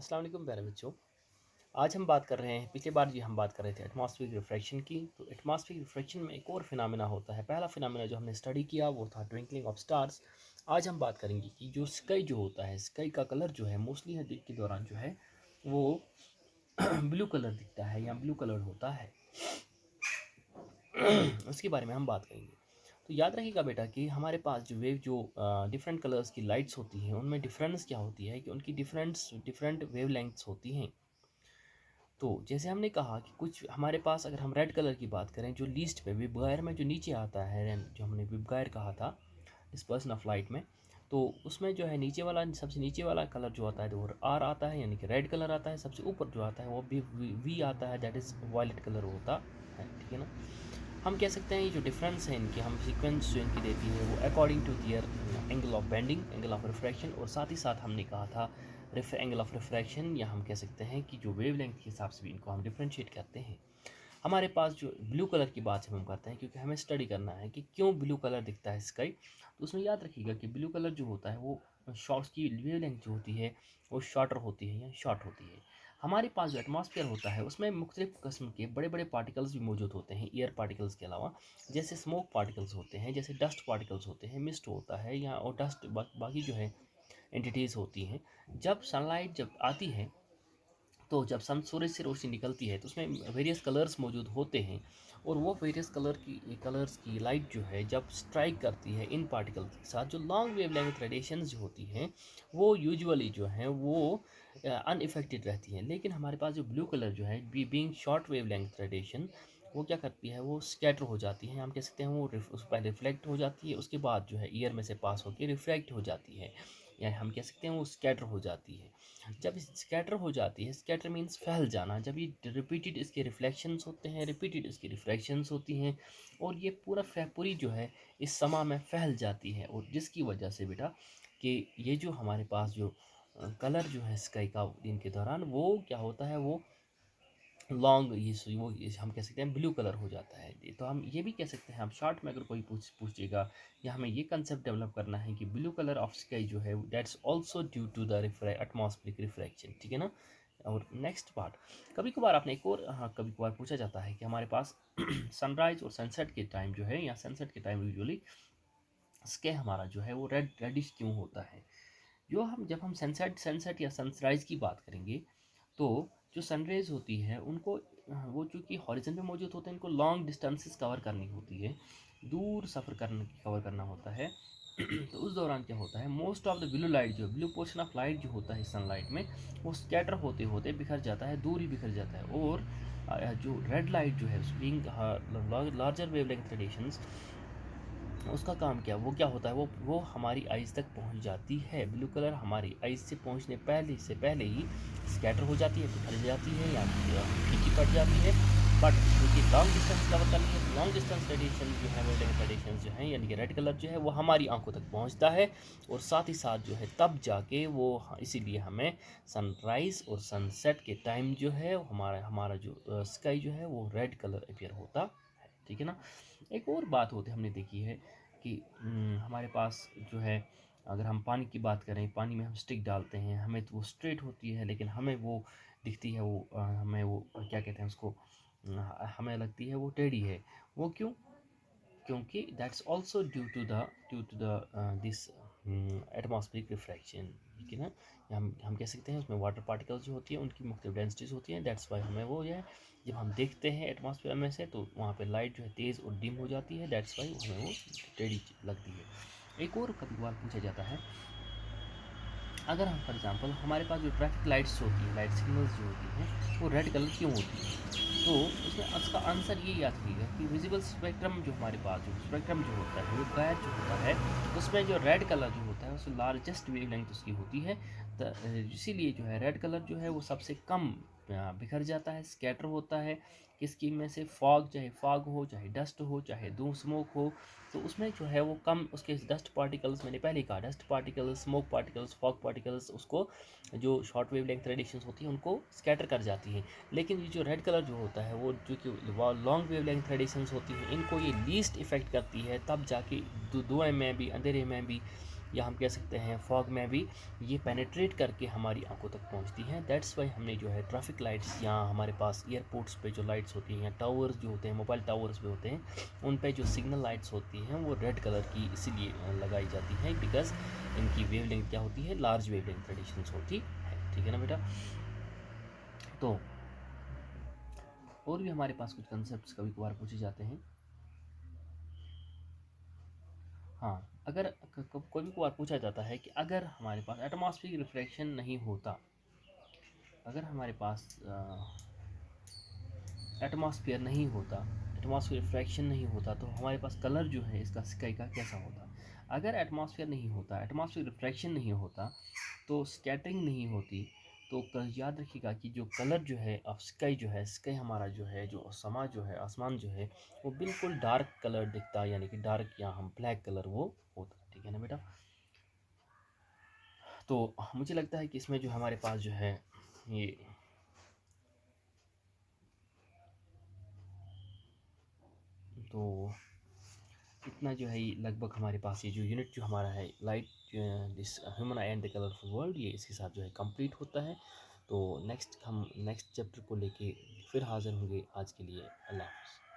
अस्सलाम वालेकुम प्यारे बच्चों। आज हम बात कर रहे हैं, पिछले बार जी हम बात कर रहे थे एटमॉस्फेरिक रिफ्रैक्शन की। तो एटमॉस्फेरिक रिफ्रैक्शन में एक और फिनोमेना होता है। पहला फिनोमेना जो हमने स्टडी किया वो था ट्विंकलिंग ऑफ स्टार्स। आज हम बात करेंगे कि जो स्काई जो होता है, स्काई का कलर जो है मोस्टली है दिन के दौरान जो है वो ब्लू कलर दिखता है या ब्लू कलर होता है। उसके बारे में हम बात करेंगे। तो याद रखिएगा बेटा कि हमारे पास जो वेव जो डिफरेंट कलर्स की लाइट्स होती हैं उनमें डिफरेंस क्या होती है कि उनकी डिफरेंट वेव लेंथ्स होती हैं। तो जैसे हमने कहा कि कुछ हमारे पास, अगर हम रेड कलर की बात करें, जो लीस्ट पे विबगायर में जो नीचे आता है, जो हमने विबगायर कहा था डिस्पर्सन ऑफ लाइट में, तो उसमें जो है नीचे वाला, सबसे नीचे वाला कलर जो आता है वो आर आता है, यानी कि रेड कलर आता है। सबसे ऊपर जो आता है वो वी आता है, दैट इज़ वायलेट कलर होता है। ठीक है ना। हम कह सकते हैं ये जो डिफरेंस है इनकी, हम सीक्वेंस जो इनकी देती है वो according to their angle of bending, angle of refraction, और साथ ही साथ हमने कहा था एंगल ऑफ रिफ्रैक्शन, या हम कह सकते हैं कि जो वेवलेंथ के हिसाब से भी इनको हम डिफ्रेंशिएट करते हैं। हमारे पास जो ब्लू कलर की बात हम करते हैं, क्योंकि हमें स्टडी करना है कि क्यों ब्लू कलर दिखता है स्काई। तो उसमें याद रखिएगा कि ब्लू कलर जो होता है वो शॉर्ट्स की वेवलेंथ जो होती है वो शॉर्टर होती है या शॉर्ट होती है। हमारे पास जो एटमॉस्फेयर होता है उसमें मुख्तलिफ किस्म के बड़े बड़े पार्टिकल्स भी मौजूद होते हैं एयर पार्टिकल्स के अलावा। जैसे स्मोक पार्टिकल्स होते हैं, जैसे डस्ट पार्टिकल्स होते हैं, मिस्ट होता है, या और डस्ट बाकी जो है एंटिटीज़ होती हैं। जब सनलाइट जब आती है, तो जब सूरज से रोशनी निकलती है तो उसमें वेरियस कलर्स मौजूद होते हैं, और वो वेरियस कलर्स की लाइट जो है जब स्ट्राइक करती है इन पार्टिकल के साथ, जो लॉन्ग वेवलेंथ रेडिएशंस जो होती हैं वो यूजुअली जो हैं वो अनइफेक्टेड रहती हैं। लेकिन हमारे पास जो ब्लू कलर जो है, बीइंग शॉर्ट वेवलेंथ रेडिएशन, वो क्या करती है, वो स्कैटर हो जाती है। हम कह सकते हैं वो उस पर रिफ्लेक्ट हो जाती है, उसके बाद जो है ईयर में से पास होकर रिफ्रैक्ट हो जाती है, या हम कह सकते हैं वो स्कैटर हो जाती है। जब स्कैटर हो जाती है, स्कैटर मीन्स फैल जाना, जब ये रिपीटेड इसके रिफ्लेक्शंस होते हैं, रिपीटेड इसकी रिफ्रैक्शंस होती हैं, और ये पूरी जो है इस समा में फैल जाती है, और जिसकी वजह से बेटा कि ये जो हमारे पास जो कलर जो है स्काई का दिन के दौरान, वो क्या होता है, वो लॉन्ग ये हम कह सकते हैं ब्लू कलर हो जाता है। तो हम ये भी कह सकते हैं, हम शॉर्ट में अगर कोई पूछेगा या हमें ये कंसेप्ट डेवलप करना है कि ब्लू कलर ऑफ स्काई जो है that's also due to the atmospheric refraction. ठीक है ना। और नेक्स्ट पार्ट, कभी कभार आपने एक और, हाँ, कभी कभार पूछा जाता है कि हमारे पास सनराइज और सनसेट के टाइम जो है, या सनसेट के टाइम यूजुअली स्काई हमारा जो है वो रेडिश क्यों होता है। जब हम सनसेट या सनराइज की बात करेंगे, तो जो सनरेज होती है उनको, वो चूँकि हॉरिजन पे मौजूद होते हैं, इनको लॉन्ग डिस्टेंसेस कवर करनी होती है, दूर सफ़र कवर करना होता है। तो उस दौरान क्या होता है, most of the blue light, जो ब्लू पोर्शन ऑफ लाइट जो होता है सनलाइट में, वो स्कैटर होते होते बिखर जाता है, दूर ही बिखर जाता है। और जो रेड लाइट जो है, बीइंग लार्जर वेवलेंथ रेडिएशंस, उसका काम क्या, वो क्या होता है, वो हमारी आइज़ तक पहुंच जाती है। ब्लू कलर हमारी आइज़ से पहुंचने पहले ही स्कैटर हो जाती है, बिखर जाती है, या फीकी पड़ जाती है। बट क्योंकि लॉन्ग डिस्टेंस कवर करनी है, लॉन्ग डिस्टेंस रेडिएशन जो है, वेवलेंथ रेडिएशन जो है, यानी कि रेड कलर जो है वो हमारी आंखों तक पहुंचता है, और साथ ही साथ जो है तब जाके वो, इसीलिए हमें सनराइज़ और सनसेट के टाइम जो है हमारा हमारा जो स्काई जो है वो रेड कलर अपीयर होता है। ठीक है ना। एक और बात होती हमने देखी है कि हमारे पास जो है, अगर हम पानी की बात करें, पानी में हम स्टिक डालते हैं, हमें तो वो स्ट्रेट होती है, लेकिन हमें वो दिखती है, वो हमें वो क्या कहते हैं उसको, हमें लगती है वो टेढ़ी है। वो क्यों? क्योंकि that's also due to the this atmospheric refraction. ठीक है ना। हम कह सकते हैं उसमें वाटर पार्टिकल्स जो होती है उनकी मुख्तलिफ डेंसिटीज़ होती हैं, दैट्स वाई हमें वो जो है, जब हम देखते हैं एटमॉस्फेयर में से, तो वहाँ पे लाइट जो है तेज़ और डिम हो जाती है, दैट्स वाई हमें वो टेढ़ी लगती है। एक और कभी कभार पूछा जाता है, अगर हम फॉर एग्जांपल हमारे पास जो ट्रैफिक लाइट्स होती हैं, लाइट सिग्नल्स जो होती हैं, वो रेड कलर क्यों होती हैं, तो उसमें उसका आंसर ये याद रखिएगा कि विजिबल स्पेक्ट्रम जो हमारे पास जो स्पेक्ट्रम जो होता है, वो गायब जो होता है, उसमें जो रेड कलर जो होता है उसमें लार्जेस्ट वेवलेंथ उसकी होती है। तो इसीलिए जो है रेड कलर जो है वो सबसे कम बिखर जाता है, स्कैटर होता है। किसकी में से, फॉग, चाहे फॉग हो, चाहे डस्ट हो, चाहे धूम स्मोक हो, तो उसमें जो है वो कम, उसके डस्ट पार्टिकल्स, मैंने पहले कहा, dust particles, smoke particles, fog particles, उसको जो शॉर्ट वेव लेंथ रेडिएशंस होती हैं उनको स्कैटर कर जाती हैं। लेकिन ये जो रेड कलर जो होता है, वो जो कि लॉन्ग वेव लेंथ रेडिएशंस होती हैं, इनको ये लीस्ट इफेक्ट करती है, तब जाके धुएं में भी, अंधेरे में भी या हम कह सकते हैं फॉग में भी ये पेनिट्रेट करके हमारी आंखों तक पहुंचती हैं। दैट्स वाई हमने जो है ट्रैफिक लाइट्स या हमारे पास एयरपोर्ट्स पे जो लाइट्स होती हैं या टावर्स जो होते हैं, मोबाइल टावर्स पे होते हैं, उन पे जो सिग्नल लाइट्स होती हैं वो रेड कलर की इसीलिए लगाई जाती हैं बिकॉज इनकी वेवलेंथ क्या होती है, लार्ज वेवलेंथ रेडिएशंस होती है। ठीक है ना बेटा। तो और भी हमारे पास कुछ कंसेप्ट कभी कभार पूछे जाते हैं। हाँ, अगर कोई भी कभार पूछा जाता है कि अगर हमारे पास एटमॉस्फेरिक रिफ्लेक्शन नहीं होता, अगर हमारे पास एटमॉस्फेयर नहीं होता, एटमॉस्फेयर रिफ्रैक्शन नहीं होता, तो हमारे पास कलर जो है इसका स्काई का कैसा होता। अगर एटमॉस्फेयर नहीं होता, एटमॉस्फेयर रिफ्रैक्शन नहीं होता, तो स्कैटरिंग नहीं होती, तो याद रखिएगा कि जो कलर जो है ऑफ स्काई जो है, स्काई हमारा जो है, जो समा जो है, आसमान जो है, वो बिल्कुल डार्क कलर दिखता है, यानी कि डार्क या हम ब्लैक कलर वो होता। ठीक है ना बेटा। तो मुझे लगता है कि इसमें जो हमारे पास जो है ये तो इतना जो है लगभग हमारे पास ये जो यूनिट जो हमारा है light this human I and the colourful world, ये इसके साथ जो है कंप्लीट होता है। तो नेक्स्ट हम नेक्स्ट चैप्टर को लेके फिर हाजिर होंगे। आज के लिए अल्लाह हाफ़िज़।